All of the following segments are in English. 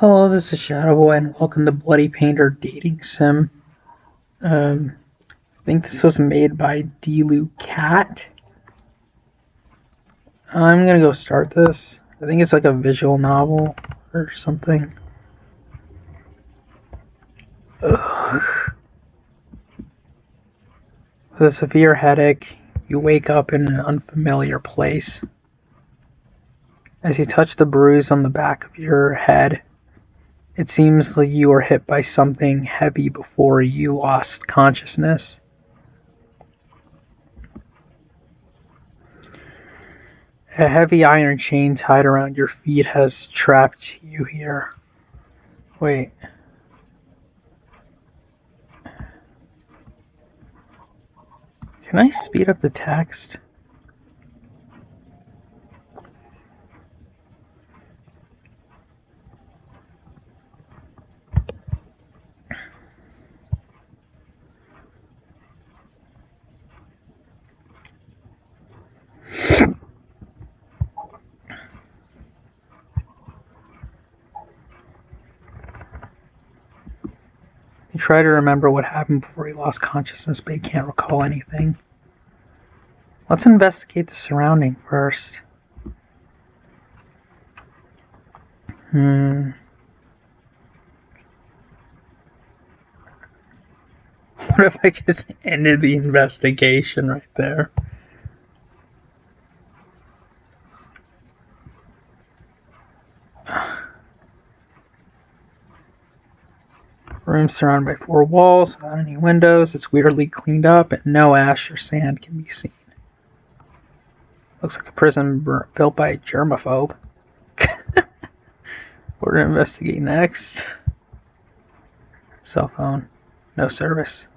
Hello, this is Shadowboy, and welcome to Bloody Painter Dating Sim. I think this was made by delucat. I'm gonna go start this. I think it's like a visual novel or something. Ugh. With a severe headache, you wake up in an unfamiliar place. As you touch the bruise on the back of your head, it seems like you were hit by something heavy before you lost consciousness. A heavy iron chain tied around your feet has trapped you here. Wait. Can I speed up the text? You try to remember what happened before he lost consciousness, but you can't recall anything. Let's investigate the surrounding first. What if I just ended the investigation right there? Room surrounded by 4 walls without any windows. It's weirdly cleaned up and no ash or sand can be seen. Looks like a prison built by a germaphobe. We're gonna investigate next. Cell phone. No service.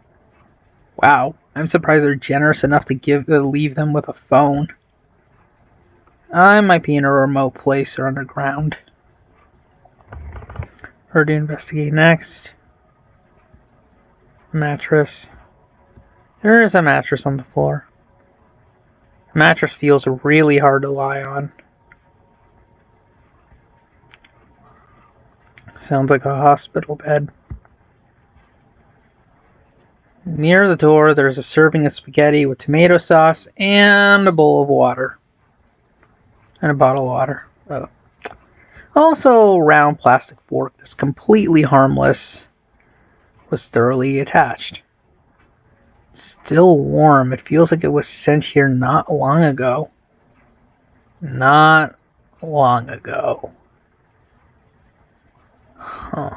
Wow, I'm surprised they're generous enough to leave them with a phone. I might be in a remote place or underground. Where to investigate next? Mattress. There is a mattress on the floor. The mattress feels really hard to lie on. Sounds like a hospital bed. Near the door, there's a serving of spaghetti with tomato sauce and a bowl of water. And a bottle of water. Oh. Also, a round plastic fork that's completely harmless was thoroughly attached. Still warm. It feels like it was sent here not long ago. Not long ago. Huh.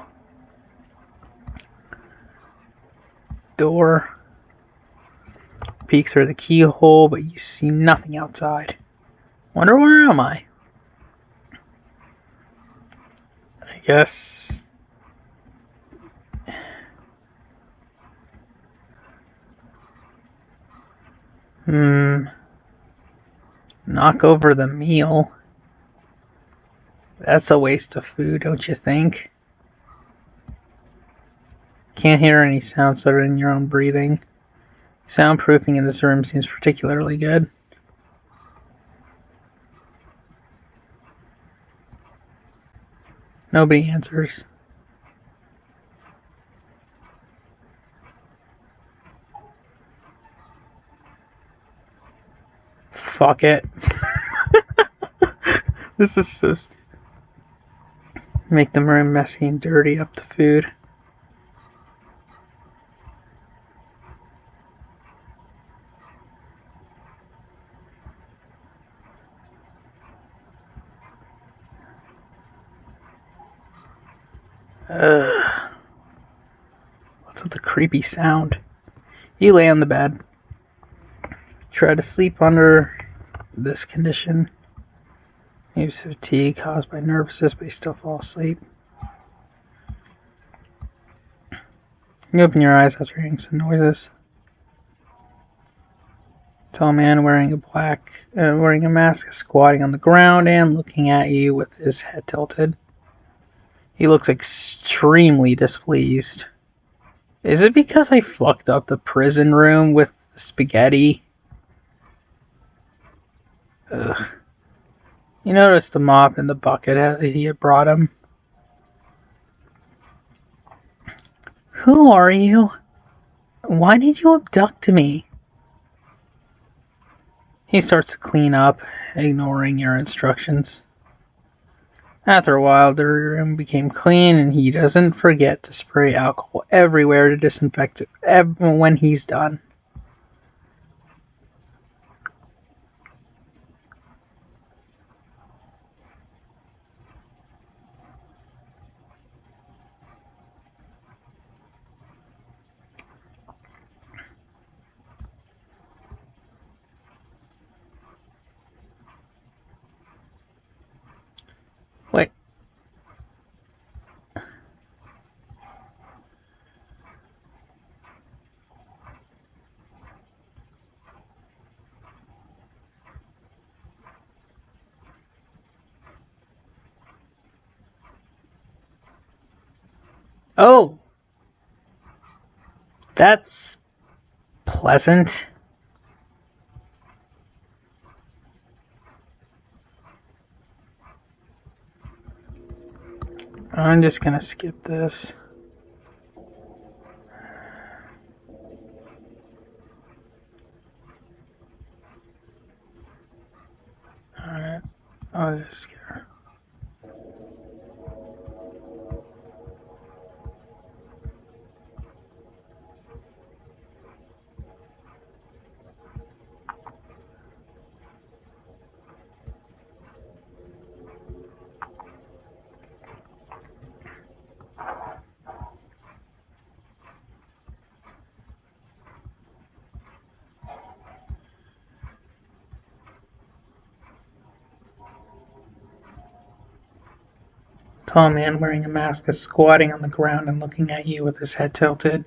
Door. Peek through the keyhole, but you see nothing outside. Wonder where am I? I guess... Knock over the meal. That's a waste of food, don't you think? Can't hear any sounds other than your own breathing. Soundproofing in this room seems particularly good. Nobody answers. Fuck it. This is so stupid. Make the room messy and dirty up the food. What's with the creepy sound? You lay on the bed. Try to sleep under this condition. Maybe fatigue caused by nervousness, but you still fall asleep. You open your eyes after hearing some noises. Tall man wearing a mask is squatting on the ground and looking at you with his head tilted. He looks extremely displeased. Is it because I fucked up the prison room with the spaghetti? Ugh. You noticed the mop and the bucket he had brought him. Who are you? Why did you abduct me? He starts to clean up, ignoring your instructions. After a while, the room became clean, and he doesn't forget to spray alcohol everywhere to disinfect it when he's done. Wait. Oh! That's pleasant. I'm just gonna skip this. Alright, I'll just skip her. Tall man wearing a mask is squatting on the ground and looking at you with his head tilted.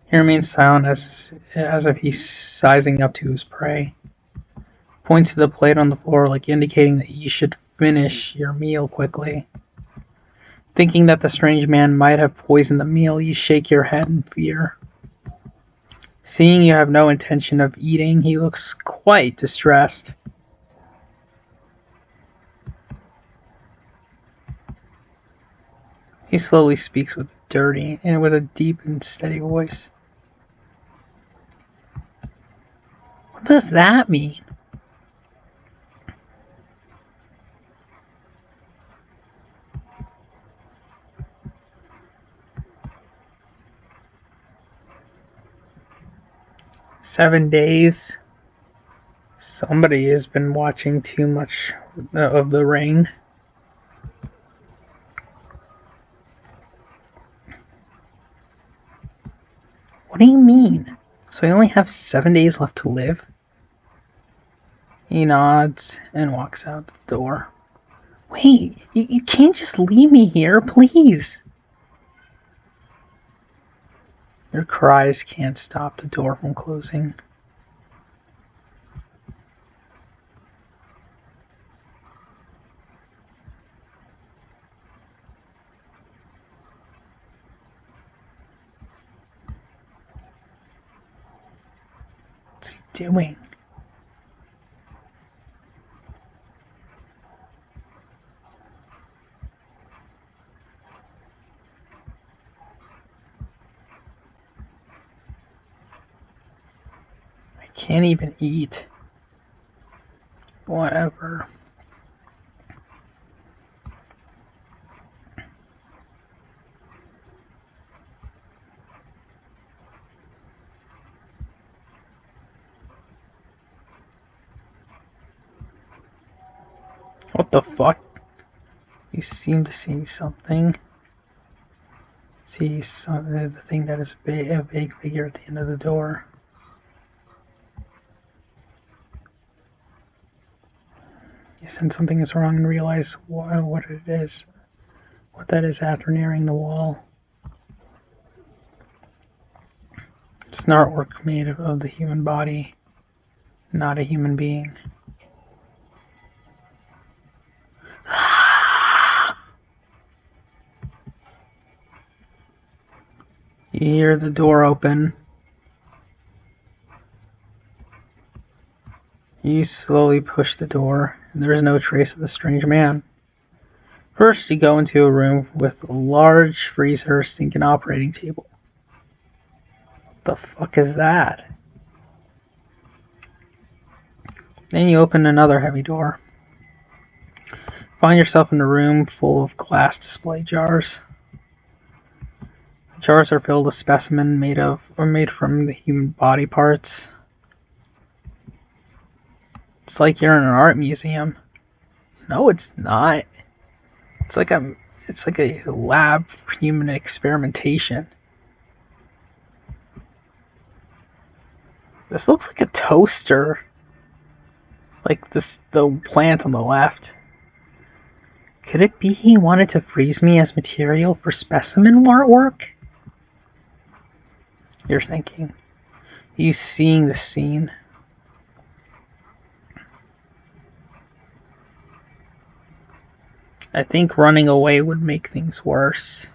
He remains silent as if he's sizing up to his prey. Points to the plate on the floor like indicating that you should finish your meal quickly. Thinking that the strange man might have poisoned the meal, you shake your head in fear. Seeing you have no intention of eating, he looks quite distressed. He slowly speaks with a deep and steady voice. What does that mean? "7 days. Somebody has been watching too much of the ring." What do you mean? So I only have 7 days left to live? He nods and walks out the door. Wait, you can't just leave me here, please. Their cries can't stop the door from closing. What's he doing? I can't even eat. Whatever. What the fuck? You seem to see something. See the thing that is a vague figure at the end of the door. You sense something is wrong and realize what it is. What that is after nearing the wall. It's an artwork made of the human body, not a human being. You hear the door open. You slowly push the door, and there is no trace of the strange man. First, you go into a room with a large freezer, sink, and operating table. The fuck is that? Then you open another heavy door. Find yourself in a room full of glass display jars. The jars are filled with specimens made from the human body parts. It's like you're in an art museum. No, it's not. It's like a lab for human experimentation. This looks like a toaster. Like the plant on the left. Could it be he wanted to freeze me as material for specimen artwork? You're thinking. You seeing the scene. I think running away would make things worse.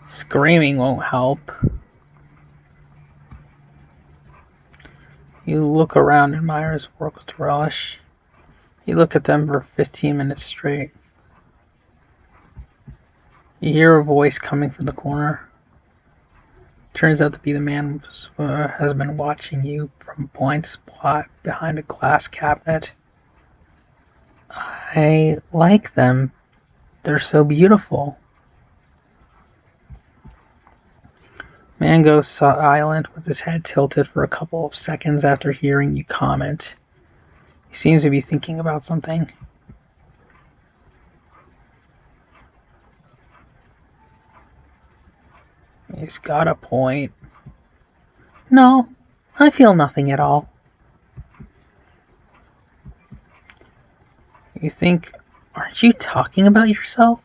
Screaming won't help. You look around and admire his work with relish. You look at them for 15 minutes straight. You hear a voice coming from the corner. Turns out to be the man who has been watching you from a blind spot behind a glass cabinet. I like them. They're so beautiful. Man goes silent with his head tilted for a couple of seconds after hearing you comment. He seems to be thinking about something. He's got a point. No, I feel nothing at all. You think, aren't you talking about yourself?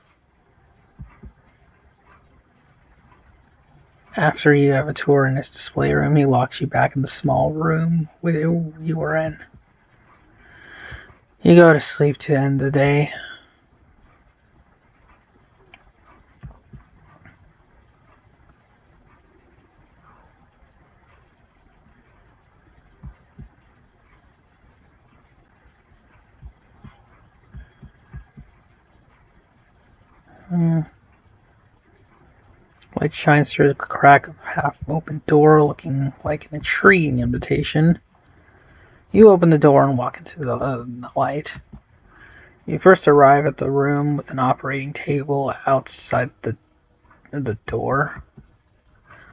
After you have a tour in his display room, he locks you back in the small room you were in. You go to sleep to end the day. Light shines through the crack of a half-open door, looking like an intriguing invitation. You open the door and walk into the light. You first arrive at the room with an operating table outside the door.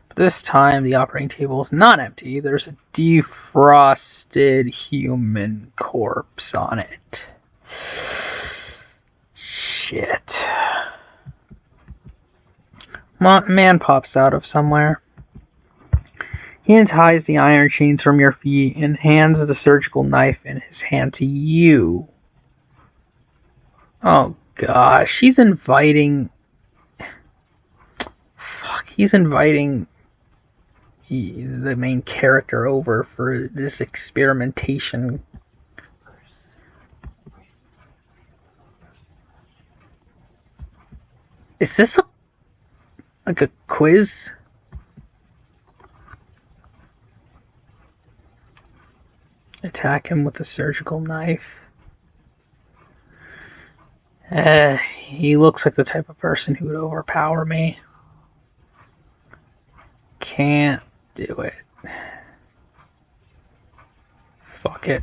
But this time, the operating table is not empty. There's a defrosted human corpse on it. Shit. Man pops out of somewhere. He unties the iron chains from your feet and hands the surgical knife in his hand to you. Oh gosh, he's inviting the main character over for this experimentation. Is this like a quiz? Attack him with a surgical knife. He looks like the type of person who would overpower me. Can't do it. Fuck it.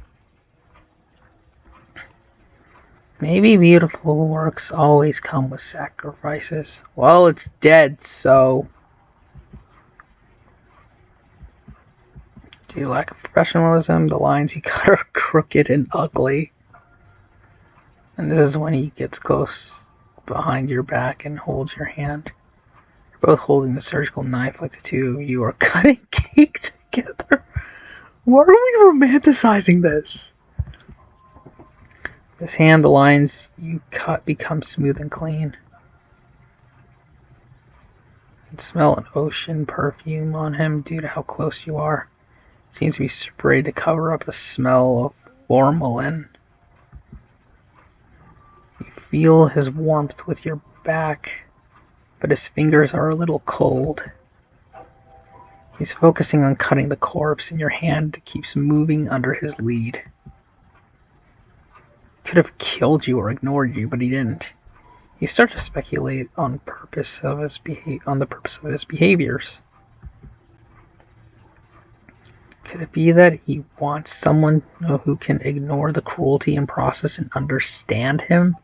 Maybe beautiful works always come with sacrifices. Well, it's dead, so... Do you lack professionalism? The lines you cut are crooked and ugly. And this is when he gets close behind your back and holds your hand. You're both holding the surgical knife like the two of you are cutting cake together. Why are we romanticizing this? This hand, the lines you cut become smooth and clean. You can smell an ocean perfume on him due to how close you are. It seems to be sprayed to cover up the smell of formalin. You feel his warmth with your back, but his fingers are a little cold. He's focusing on cutting the corpse, and your hand keeps moving under his lead. He could have killed you or ignored you, but he didn't. You start to speculate on the purpose of his behaviors. Could it be that he wants someone who can ignore the cruelty in process and understand him?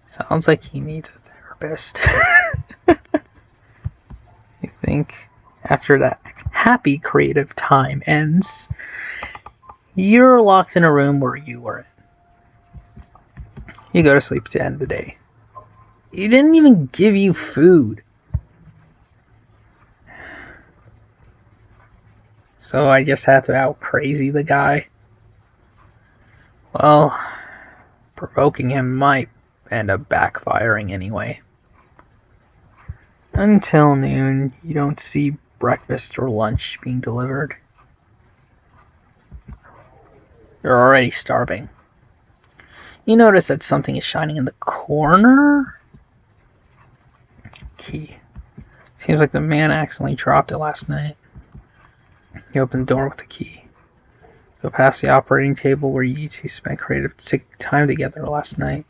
Sounds like he needs a therapist. You think after that happy creative time ends, you're locked in a room where you were in. You go to sleep to end the day. He didn't even give you food. So I just had to out crazy the guy. Well, provoking him might end up backfiring anyway. Until noon, you don't see breakfast or lunch being delivered. You're already starving. You notice that something is shining in the corner. Key. Seems like the man accidentally dropped it last night. You open the door with the key. Go past the operating table where you two spent creative time together last night.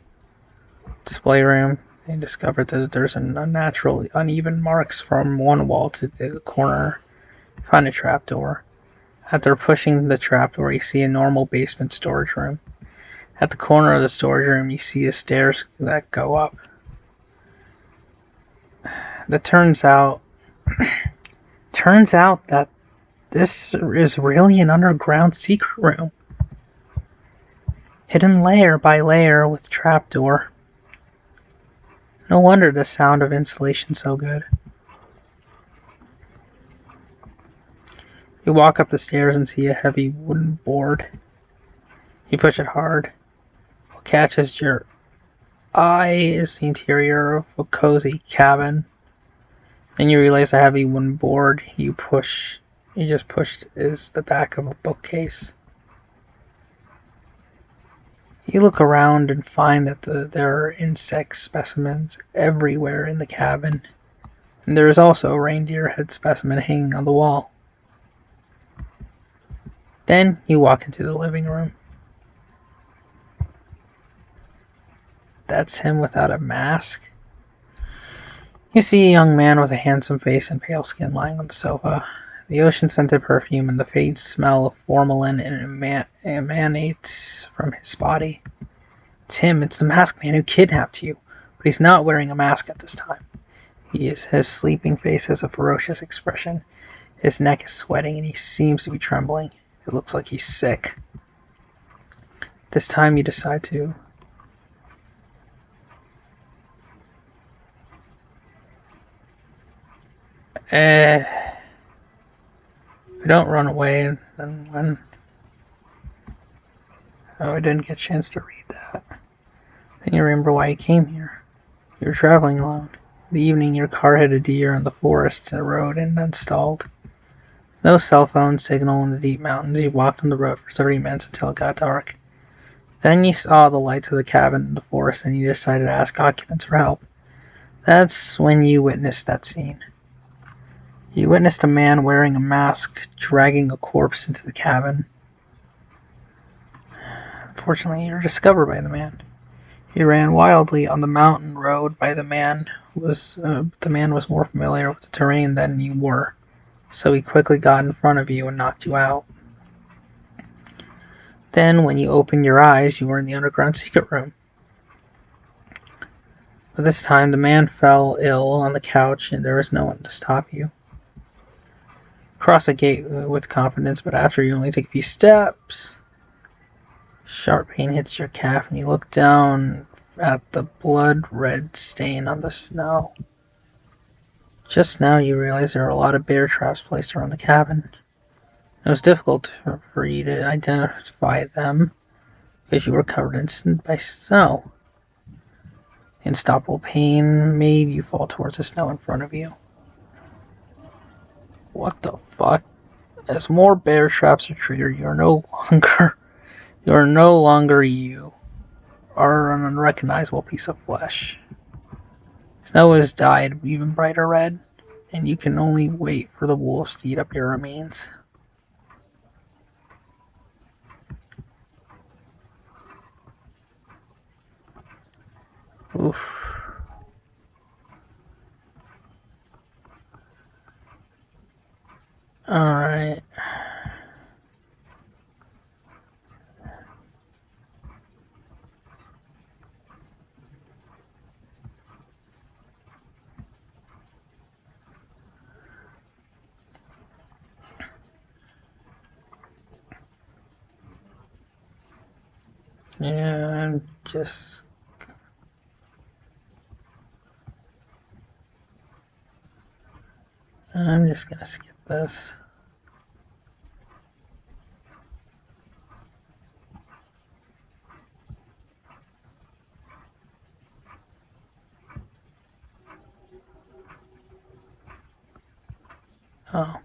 Display room. You discover that there's unnaturally uneven marks from one wall to the corner. You find a trapdoor. After pushing the trapdoor, you see a normal basement storage room. At the corner of the storage room, you see the stairs that go up. That turns out that this is really an underground secret room. Hidden layer by layer with trapdoor. No wonder the sound of insulation's so good. You walk up the stairs and see a heavy wooden board. You push it hard. What catches your eye is the interior of a cozy cabin. Then you realize the heavy wooden board you just pushed is the back of a bookcase. You look around and find that there are insect specimens everywhere in the cabin, and there is also a reindeer head specimen hanging on the wall. Then you walk into the living room. That's him without a mask. You see a young man with a handsome face and pale skin lying on the sofa. The ocean-scented perfume and the faint smell of formalin emanates from his body. It's him, it's the masked man who kidnapped you, but he's not wearing a mask at this time. His sleeping face has a ferocious expression. His neck is sweating and he seems to be trembling. It looks like he's sick. This time you decide to we don't run away, and then when... Oh, I didn't get a chance to read that. Then you remember why you came here. You were traveling alone. In the evening, your car hit a deer in the forest road and then stalled. No cell phone signal in the deep mountains. You walked on the road for 30 minutes until it got dark. Then you saw the lights of the cabin in the forest and you decided to ask occupants for help. That's when you witnessed that scene. You witnessed a man wearing a mask dragging a corpse into the cabin. Unfortunately, you were discovered by the man. He ran wildly on the mountain road by the man was more familiar with the terrain than you were, so he quickly got in front of you and knocked you out. Then, when you opened your eyes, you were in the underground secret room. But this time, the man fell ill on the couch and there was no one to stop you. Cross the gate with confidence, but after you only take a few steps, sharp pain hits your calf and you look down at the blood-red stain on the snow. Just now you realize there are a lot of bear traps placed around the cabin. It was difficult for you to identify them because you were covered by snow. Unstoppable pain made you fall towards the snow in front of you. What the fuck? As more bear traps are triggered, you are no longer you are an unrecognizable piece of flesh. Snow has dyed even brighter red, and you can only wait for the wolves to eat up your remains. Oof. Alright. And just I'm just gonna skip this. Oh.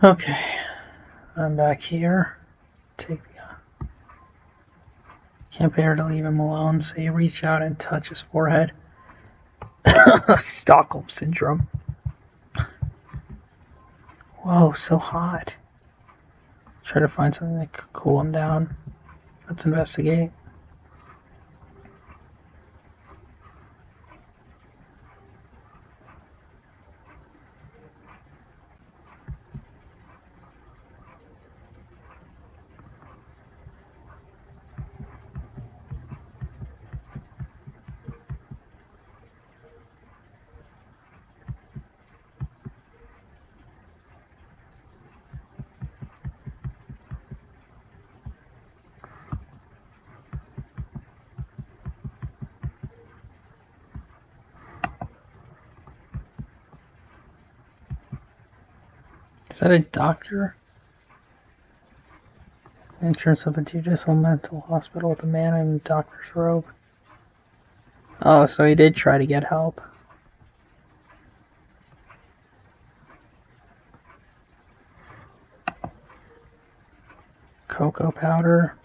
Okay, I'm back here. Take the can't bear to leave him alone, so you reach out and touch his forehead. Stockholm syndrome. Whoa, so hot. Try to find something that could cool him down. Let's investigate. Is that a doctor? Entrance of a judicial mental hospital with a man in a doctor's robe. Oh, so he did try to get help. Cocoa powder.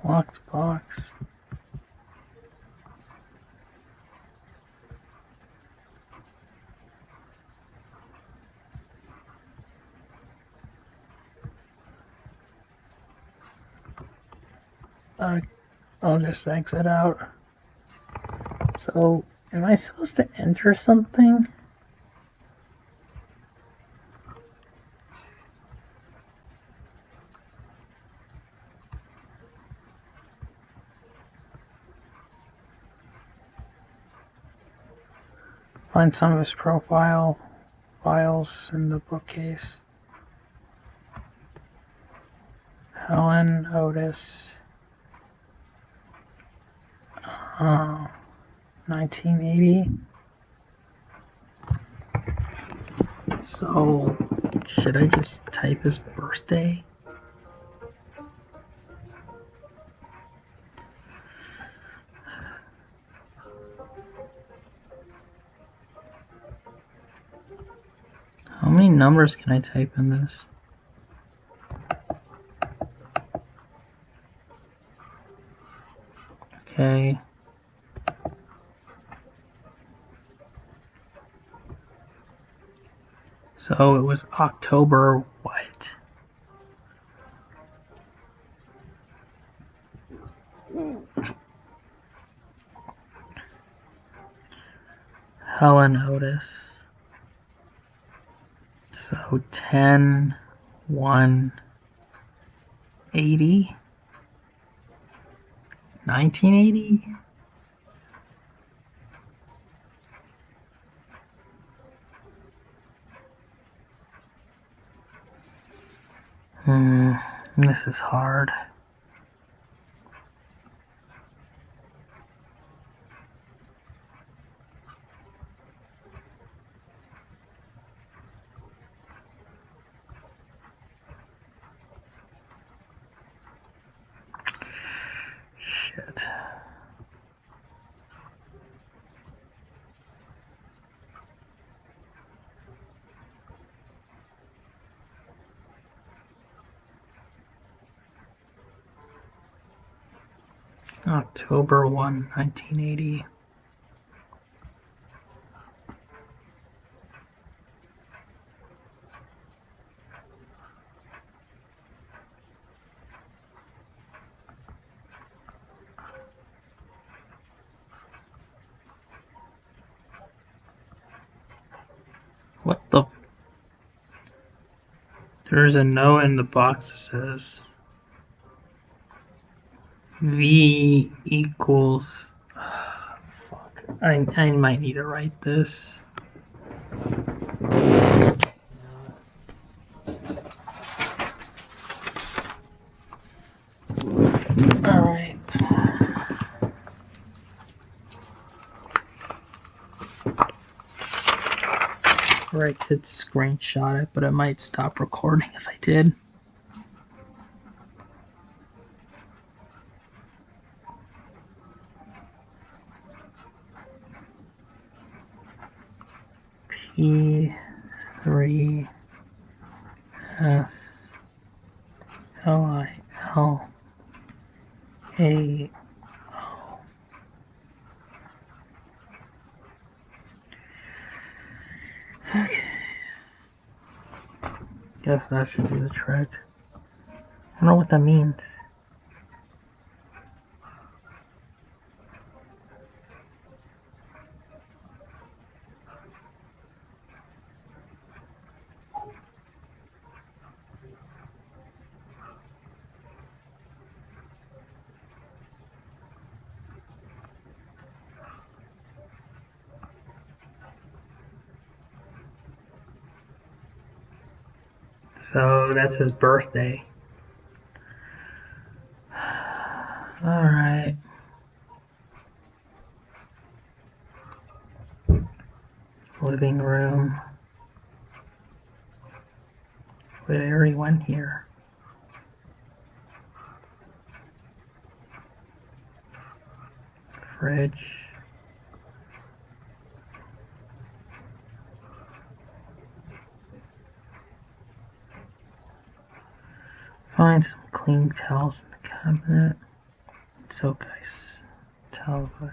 Locked box. I'll just exit out. So, am I supposed to enter something? Find some of his profile files in the bookcase. Helen Otis. 1980. So, should I just type his birthday? How many numbers can I type in this? Okay. So it was October what? Helen Otis. So 10, 1, 80, 1980? This is hard. Shit. October 1, 1980. What the? There's a note in the box that says V equals. Fuck. I might need to write this. Alright. Or I could screenshot it, but it might stop recording if I did. P3 F LIL A O. Okay. Guess that should do the trick. I don't know what that means. So that's his birthday. Alright. Living room. Wait, I already went here. Fridge. Find some clean towels in the cabinet. Soak ice towel. You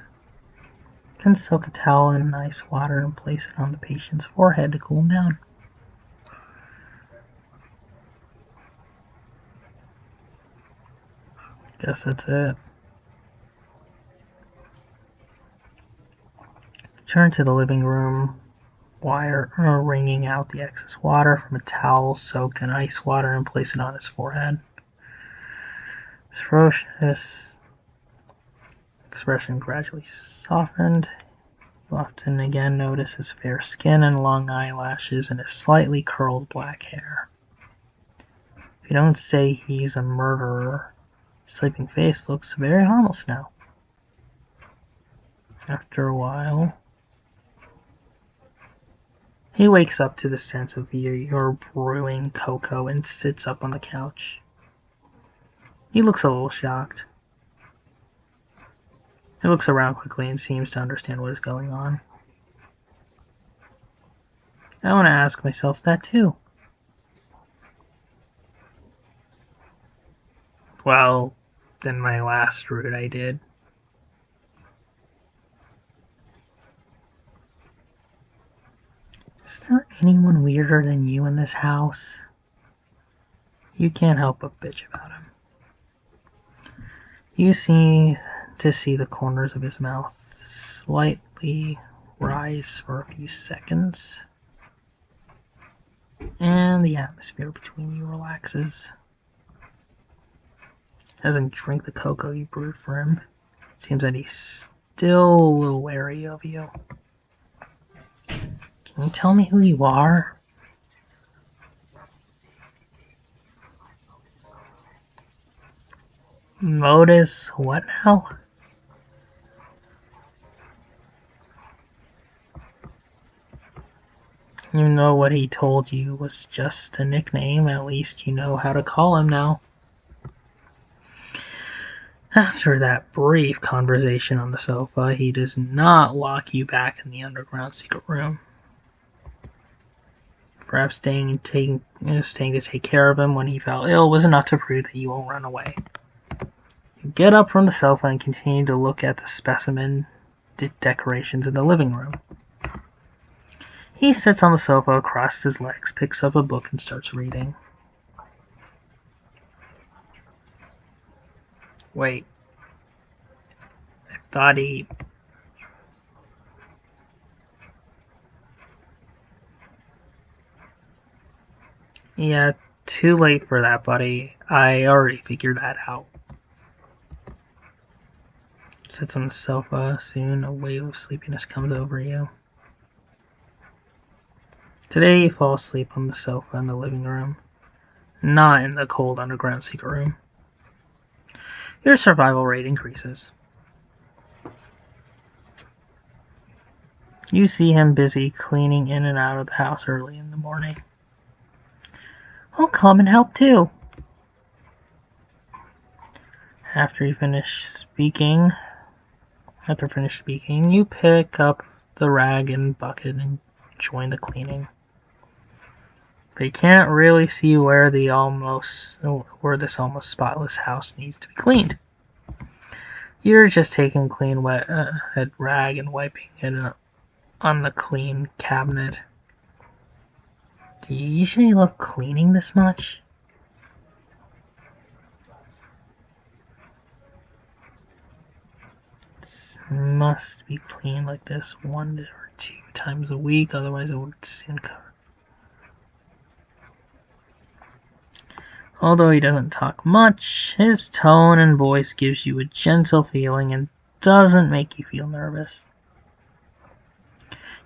can soak a towel in ice water and place it on the patient's forehead to cool him down. Guess that's it. Turn to the living room. Wire wringing out the excess water from a towel soaked in ice water and place it on his forehead. His ferocious expression gradually softened. You often again notice his fair skin and long eyelashes and his slightly curled black hair. If you don't say he's a murderer, his sleeping face looks very harmless now. After a while, he wakes up to the sense of your brewing cocoa and sits up on the couch. He looks a little shocked. He looks around quickly and seems to understand what is going on. I want to ask myself that too. Well, in my last route I did. Is there anyone weirder than you in this house? You can't help but bitch about him. You seem to see the corners of his mouth slightly rise for a few seconds, and the atmosphere between you relaxes. Doesn't drink the cocoa you brewed for him. Seems that he's still a little wary of you. Can you tell me who you are? Modus, what now? You know what he told you was just a nickname. At least you know how to call him now. After that brief conversation on the sofa, he does not lock you back in the underground secret room. Perhaps staying to take care of him when he fell ill was enough to prove that you won't run away. You get up from the sofa and continue to look at the specimen decorations in the living room. He sits on the sofa across his legs, picks up a book, and starts reading. Wait. I thought he... Yeah, too late for that, buddy. I already figured that out. Sits on the sofa. Soon a wave of sleepiness comes over you. Today you fall asleep on the sofa in the living room, not in the cold underground secret room. Your survival rate increases. You see him busy cleaning in and out of the house early in the morning. I'll come and help too. After finish speaking, you pick up the rag and bucket and join the cleaning. But you can't really see where this almost spotless house needs to be cleaned. You're just taking clean wet rag and wiping it on the clean cabinet. Do you usually love cleaning this much? This must be cleaned like this 1 or 2 times a week, otherwise it would soon cover. Although he doesn't talk much, his tone and voice gives you a gentle feeling and doesn't make you feel nervous.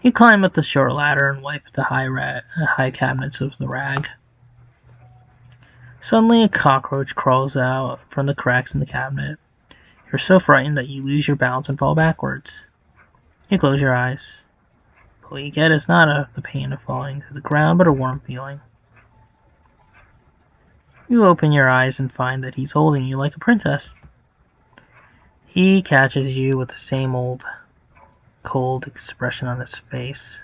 You climb up the short ladder and wipe the high cabinets with the rag. Suddenly a cockroach crawls out from the cracks in the cabinet. You're so frightened that you lose your balance and fall backwards. You close your eyes. But what you get is not the pain of falling to the ground, but a warm feeling. You open your eyes and find that he's holding you like a princess. He catches you with the same old cold expression on his face.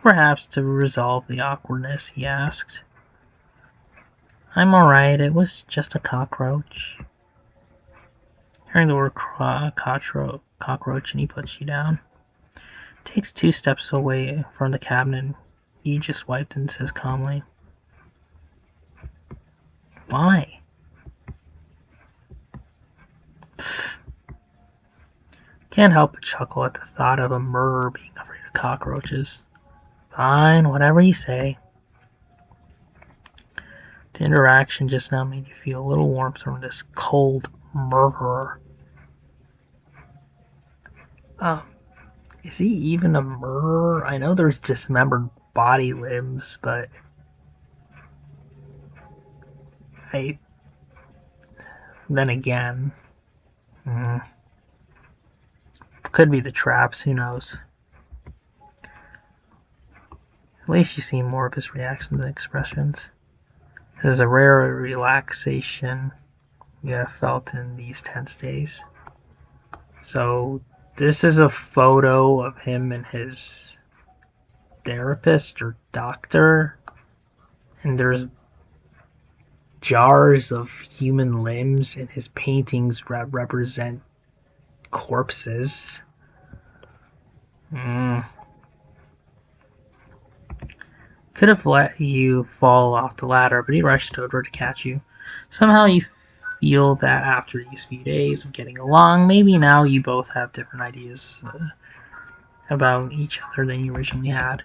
Perhaps to resolve the awkwardness, he asked, I'm alright, it was just a cockroach. Hearing the word cockroach and he puts you down. Takes 2 steps away from the cabinet you just wiped and says calmly, Why? Can't help but chuckle at the thought of a murderer being afraid of cockroaches. Fine, whatever you say. The interaction just now made you feel a little warmth from this cold murderer. Is he even a murderer? I know there's dismembered body limbs, but then again, could be the traps, who knows. At least you see more of his reactions and expressions. This is a rare relaxation you have felt in these tense days. So this is a photo of him and his therapist or doctor, and there's jars of human limbs, and his paintings represent corpses. Could have let you fall off the ladder, but he rushed over to catch you. Somehow you feel that after these few days of getting along, maybe now you both have different ideas about each other than you originally had.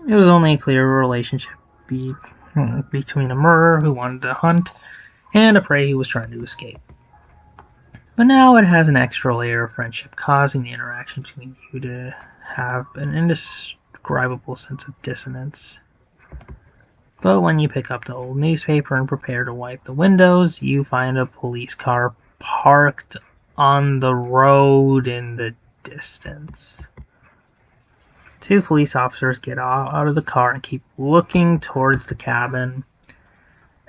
It was only a clear relationship between a murderer who wanted to hunt and a prey who was trying to escape. But now it has an extra layer of friendship, causing the interaction between you to have an indescribable sense of dissonance. But when you pick up the old newspaper and prepare to wipe the windows, you find a police car parked on the road in the distance. Two police officers get out of the car and keep looking towards the cabin.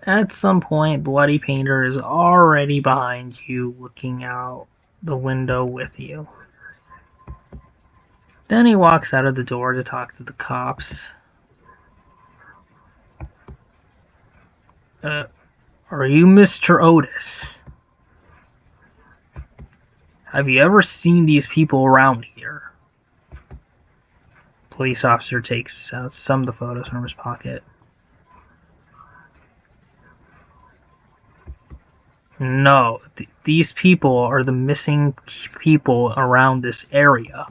At some point, Bloody Painter is already behind you, looking out the window with you. Then he walks out of the door to talk to the cops. Are you Mr. Otis? Have you ever seen these people around here? Police officer takes out some of the photos from his pocket. No, these people are the missing people around this area.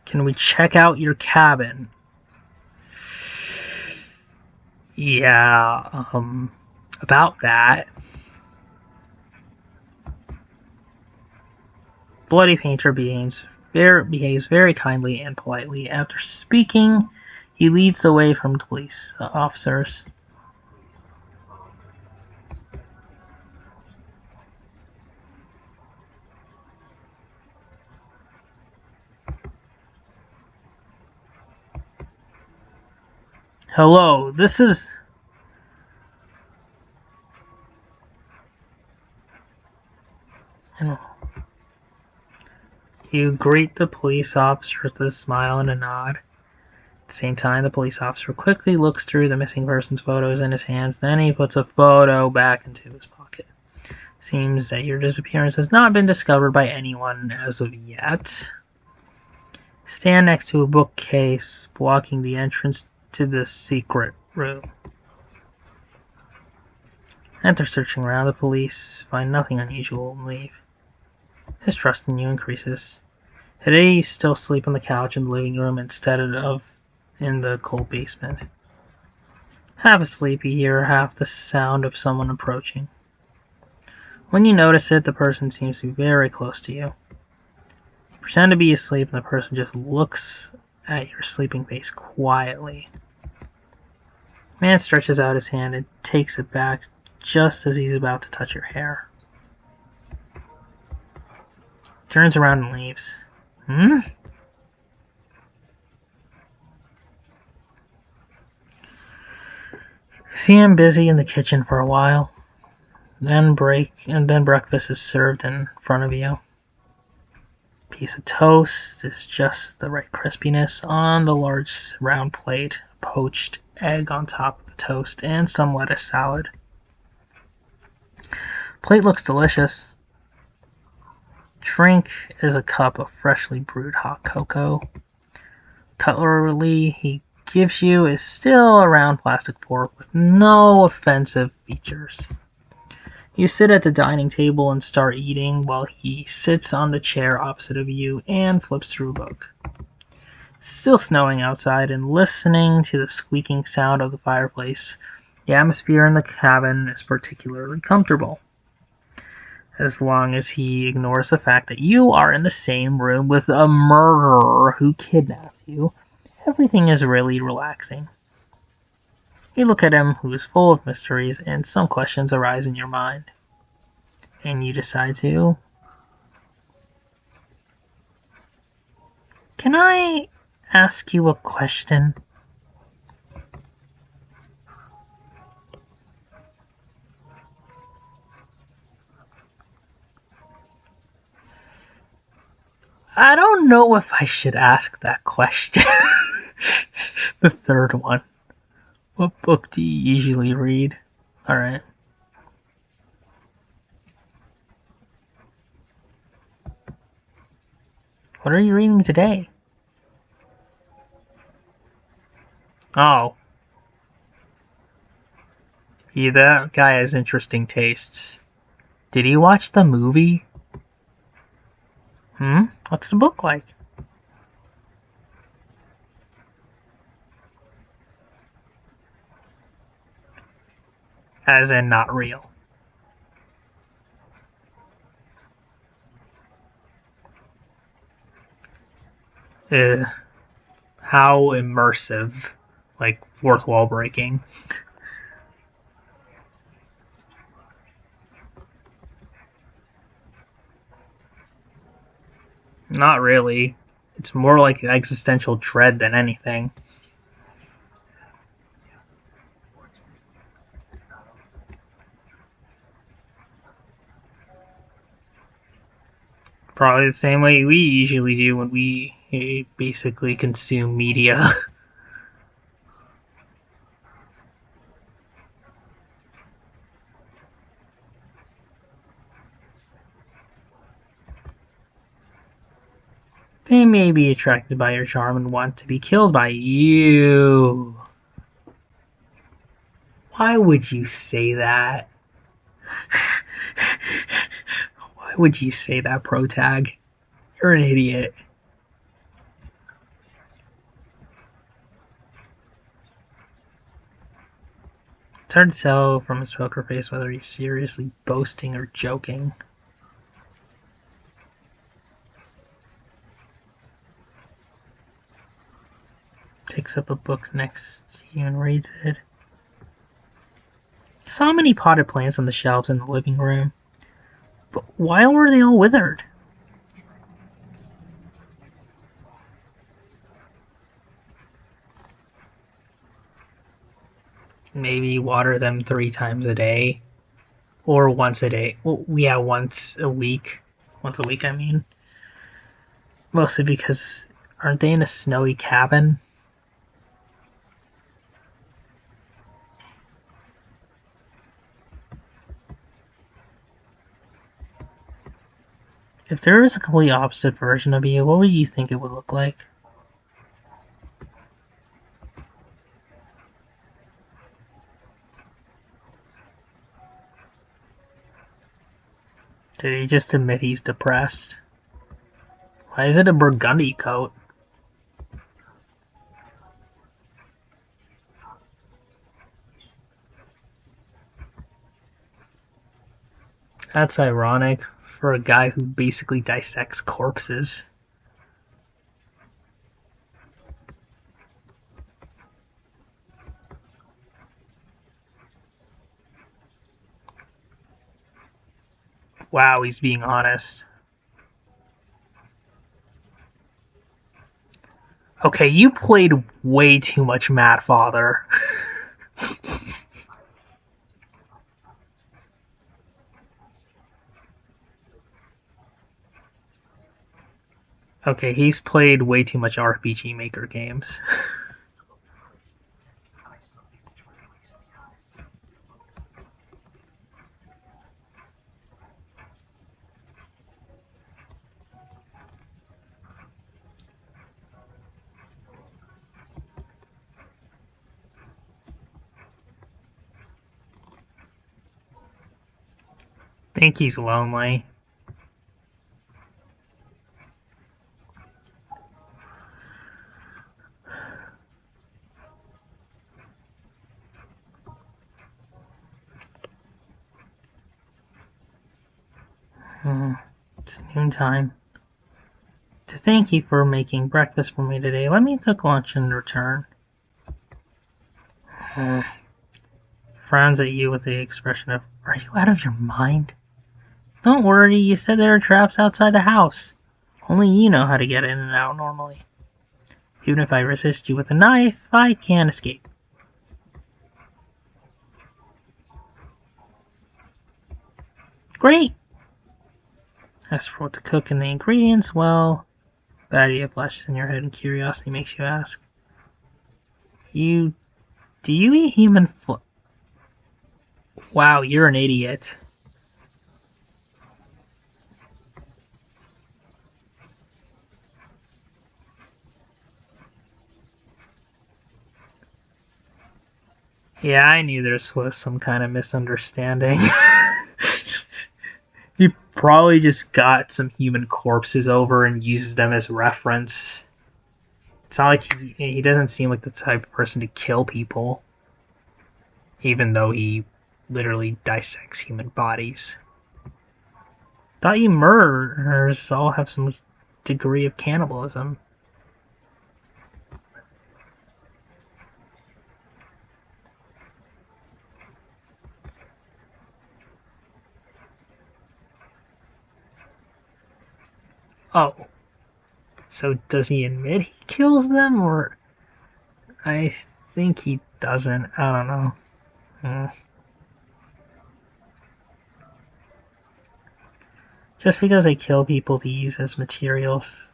Can we check out your cabin? Yeah, about that. Bloody Painter behaves very kindly and politely. After speaking, he leads the way from the police officers. Hello, this is... You greet the police officer with a smile and a nod. At the same time, the police officer quickly looks through the missing person's photos in his hands, then he puts a photo back into his pocket. Seems that your disappearance has not been discovered by anyone as of yet. Stand next to a bookcase blocking the entrance to the secret room. After searching around, the police find nothing unusual and leave. His trust in you increases. Today you still sleep on the couch in the living room instead of in the cold basement. Half asleep, you hear half the sound of someone approaching. When you notice it, the person seems to be very close to you. Pretend to be asleep and the person just looks at your sleeping face quietly. Man stretches out his hand and takes it back just as he's about to touch your hair. Turns around and leaves. See him busy in the kitchen for a while. Then breakfast is served in front of you. Piece of toast is just the right crispiness on the large round plate, poached egg on top of the toast, and some lettuce salad. Plate looks delicious. Drink is a cup of freshly brewed hot cocoa. Cutlery he gives you is still a round plastic fork with no offensive features. You sit at the dining table and start eating while he sits on the chair opposite of you and flips through a book. It's still snowing outside, and listening to the squeaking sound of the fireplace, the atmosphere in the cabin is particularly comfortable. As long as he ignores the fact that you are in the same room with a murderer who kidnapped you, everything is really relaxing. You look at him, who is full of mysteries, and some questions arise in your mind. And you decide to... Can I ask you a question? I don't know if I should ask that question. The third one. What book do you usually read? Alright. What are you reading today? Oh. Yeah, that guy has interesting tastes. Did he watch the movie? What's the book like? As in not real. How immersive. Like, fourth wall breaking. Not really. It's more like existential dread than anything. Probably the same way we usually do when we basically consume media. They may be attracted by your charm and want to be killed by you. Why would you say that? Why would you say that, Protag? You're an idiot. It's hard to tell from his poker face whether he's seriously boasting or joking. Picks up a book next to you and reads it. He saw many potted plants on the shelves in the living room. But why were they all withered? Maybe water them 3 times a day. Or once a day. Well, yeah, once a week. Once a week, I mean. Mostly because, aren't they in a snowy cabin? If there was a complete opposite version of you, what would you think it would look like? Did he just admit he's depressed? Why is it a burgundy coat? That's ironic for a guy who basically dissects corpses. Wow, he's being honest. Okay, you played way too much Mad Father. Okay, he's played way too much RPG Maker games. Think he's lonely. It's noontime. To thank you for making breakfast for me today, let me cook lunch in return. Frowns at you with the expression of, are you out of your mind? Don't worry, you said there are traps outside the house. Only you know how to get in and out normally. Even if I resist you with a knife, I can't escape. Great! As for what to cook and the ingredients, well, bad idea flashes in your head and curiosity makes you ask. Do you eat human flesh? Wow, you're an idiot. Yeah, I knew this was some kind of misunderstanding. He probably just got some human corpses over and uses them as reference. It's not like he doesn't seem like the type of person to kill people, even though he literally dissects human bodies. Thought you murderers all have some degree of cannibalism. Oh. So does he admit he kills them, or... I think he doesn't. I don't know. Just because they kill people to use as materials.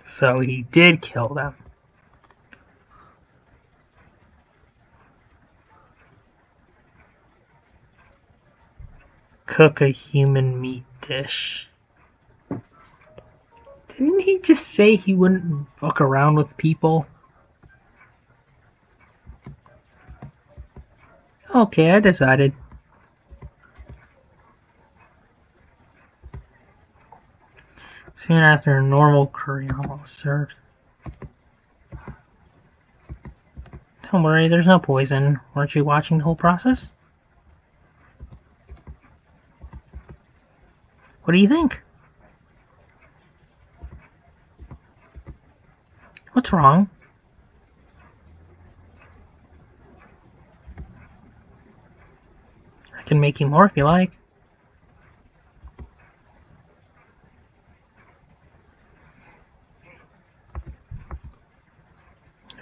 So he did kill them. Cook a human meat dish. Didn't he just say he wouldn't fuck around with people? Okay, I decided. Soon after, a normal curry omelet was served. Don't worry, there's no poison. Weren't you watching the whole process? What do you think? What's wrong? I can make you more if you like.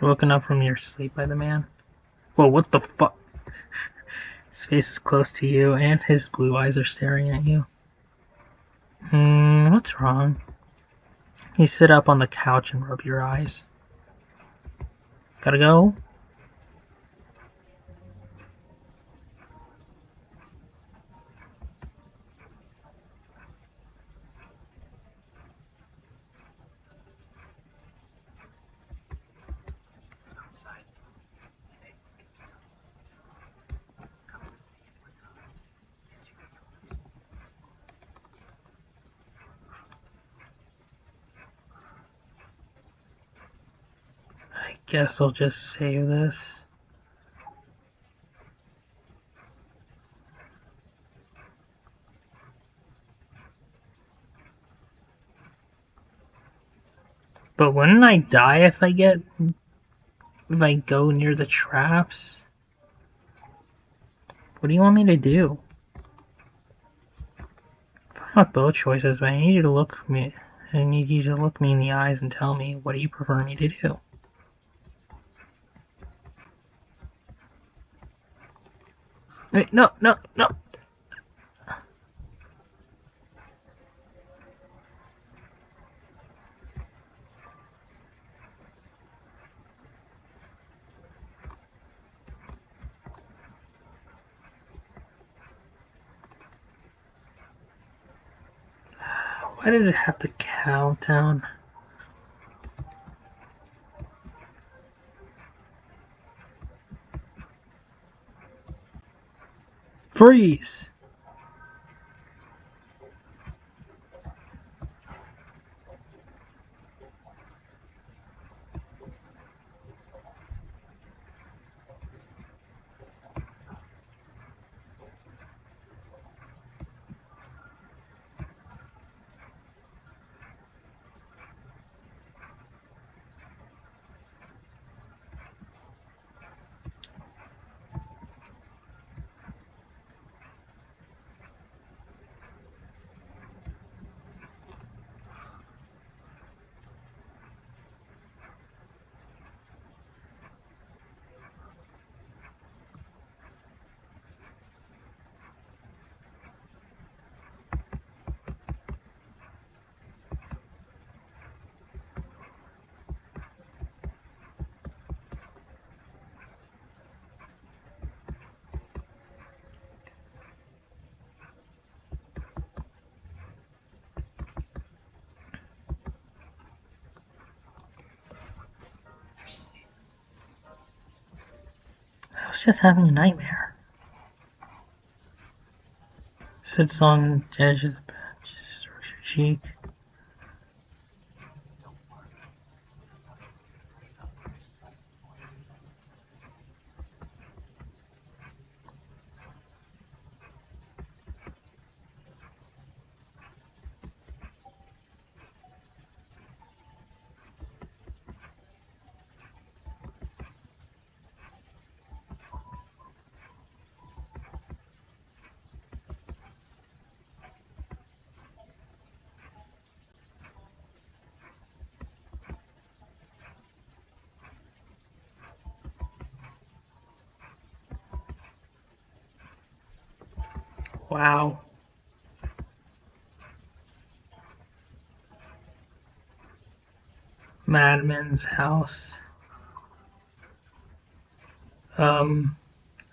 You're woken up from your sleep by the man. Whoa, what the fuck? His face is close to you, and his blue eyes are staring at you. What's wrong? You sit up on the couch and rub your eyes. Gotta go? I guess I'll just save this. But wouldn't I die if I go near the traps? What do you want me to do? I have both choices, but I need you to look me. I need you to look me in the eyes and tell me, what do you prefer me to do? Wait, no, no, no. Why did it have to count down? Freeze! I was just having a nightmare. Sits on the edge of the bench, strokes your cheek. Wow. Madman's house. Um,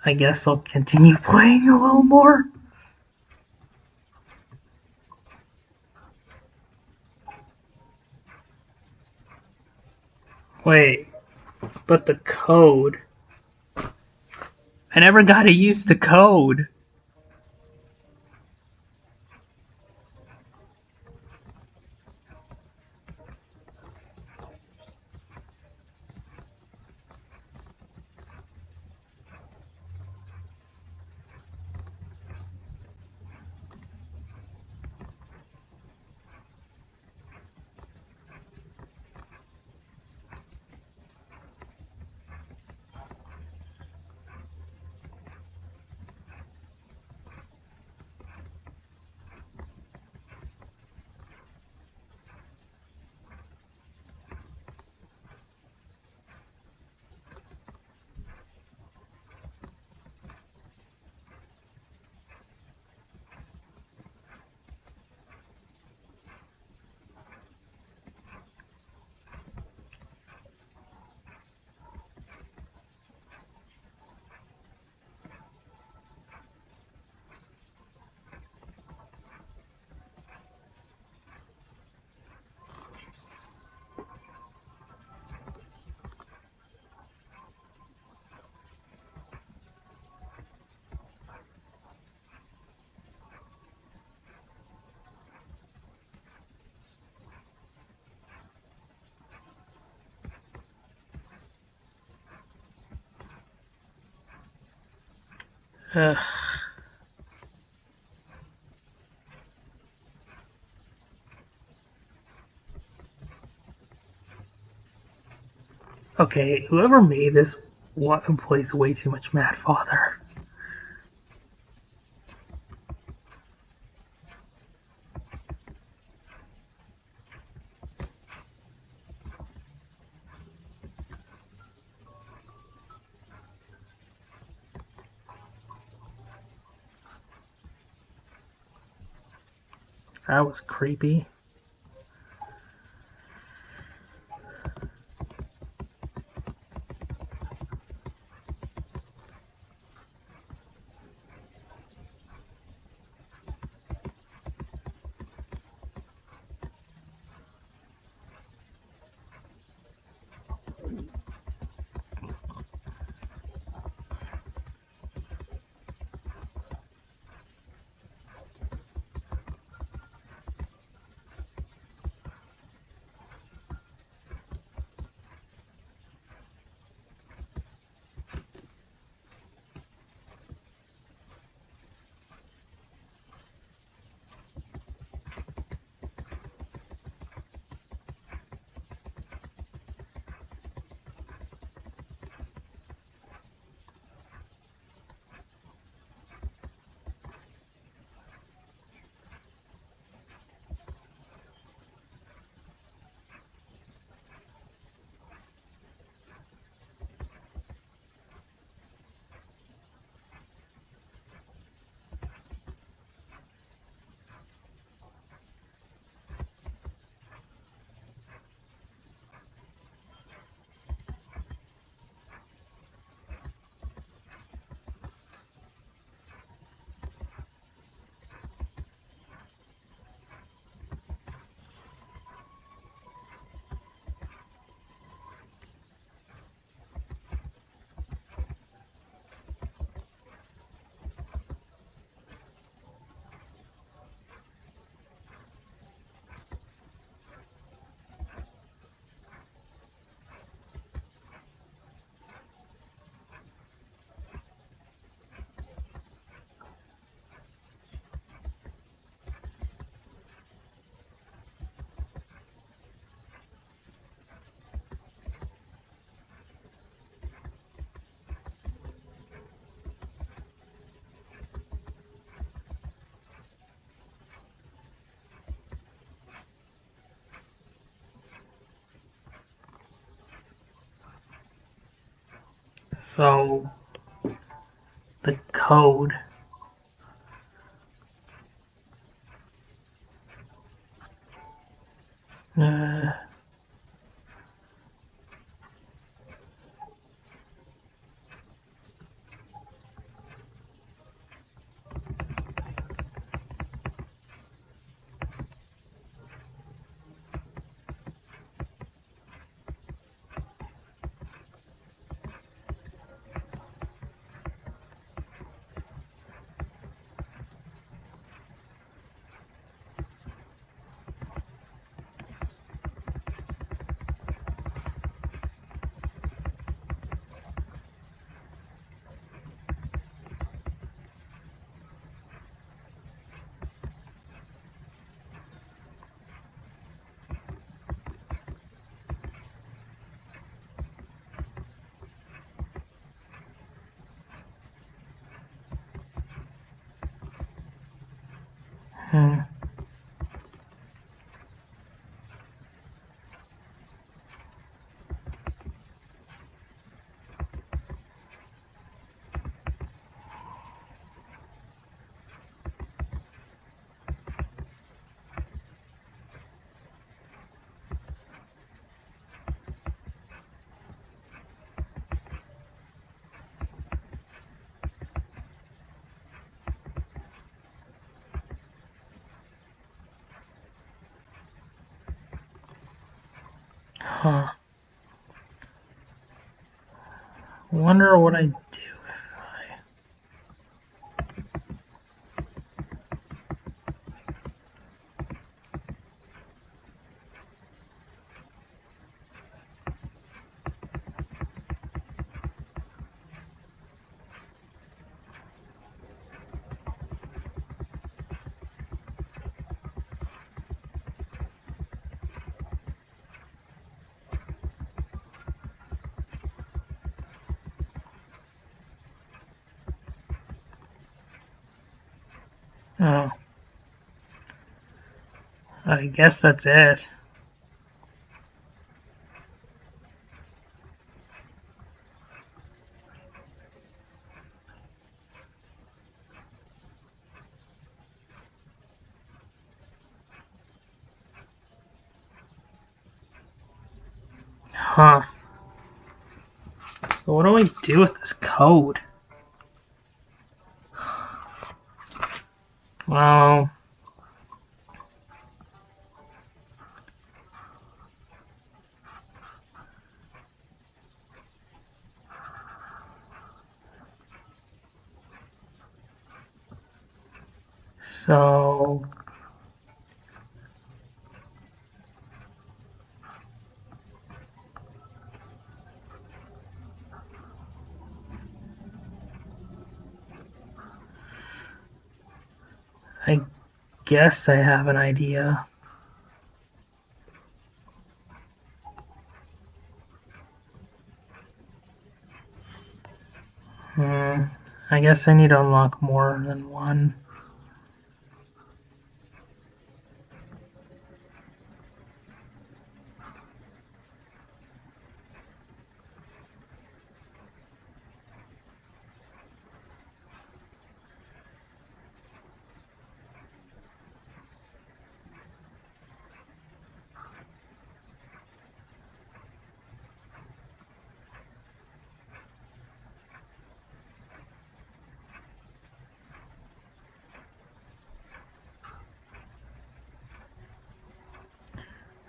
I guess I'll continue playing a little more. Wait, but the code. I never got to use the code. Ugh. Okay, whoever made this plays way too much Mad Father. That was creepy. So, the code. Huh. Wonder what I do if I... Oh. I guess that's it. Huh. So what do I do with this code? Well... So... I guess I have an idea. I guess I need to unlock more than one.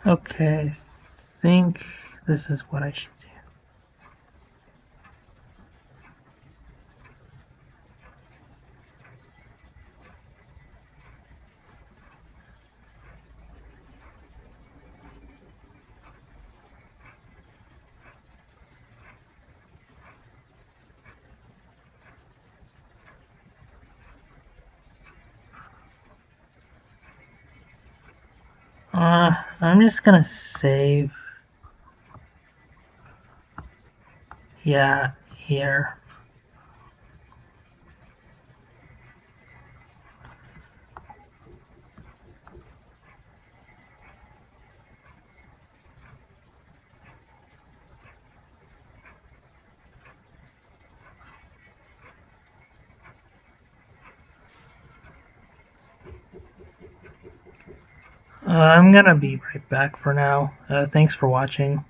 Okay, I think this is what I should do. I'm just gonna save. Yeah, here. I'm gonna be right back for now. Thanks for watching.